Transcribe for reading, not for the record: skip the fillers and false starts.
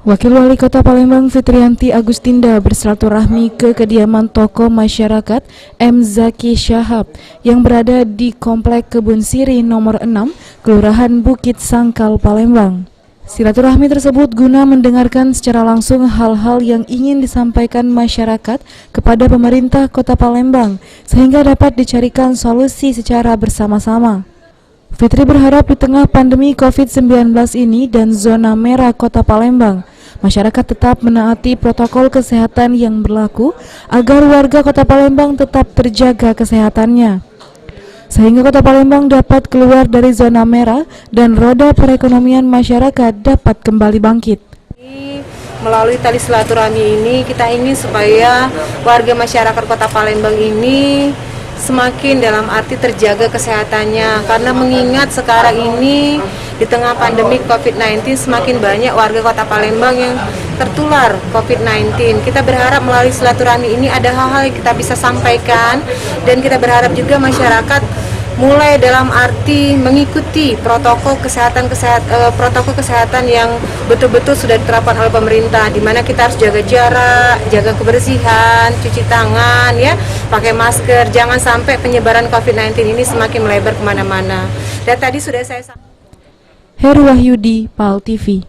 Wakil Wali Kota Palembang Fitriyanti Agustinda bersilaturahmi ke kediaman tokoh masyarakat M. Zaki Syahab yang berada di Komplek Kebun Siri nomor 6, Kelurahan Bukit Sangkal, Palembang. Silaturahmi tersebut guna mendengarkan secara langsung hal-hal yang ingin disampaikan masyarakat kepada pemerintah Kota Palembang sehingga dapat dicarikan solusi secara bersama-sama. Fitri berharap di tengah pandemi COVID-19 ini dan zona merah Kota Palembang, masyarakat tetap menaati protokol kesehatan yang berlaku agar warga Kota Palembang tetap terjaga kesehatannya, sehingga Kota Palembang dapat keluar dari zona merah dan roda perekonomian masyarakat dapat kembali bangkit. Melalui tali silaturahmi ini kita ingin supaya warga masyarakat Kota Palembang ini semakin dalam arti terjaga kesehatannya, karena mengingat sekarang ini di tengah pandemi COVID-19 semakin banyak warga Kota Palembang yang tertular COVID-19. Kita berharap melalui silaturahmi ini ada hal-hal yang kita bisa sampaikan, dan kita berharap juga masyarakat mulai dalam arti mengikuti protokol kesehatan yang betul-betul sudah diterapkan oleh pemerintah, di mana kita harus jaga jarak, jaga kebersihan, cuci tangan, ya, pakai masker, jangan sampai penyebaran COVID-19 ini semakin melebar kemana-mana. Dan tadi sudah saya sampaikan. Heru Wahyudi, PAL TV.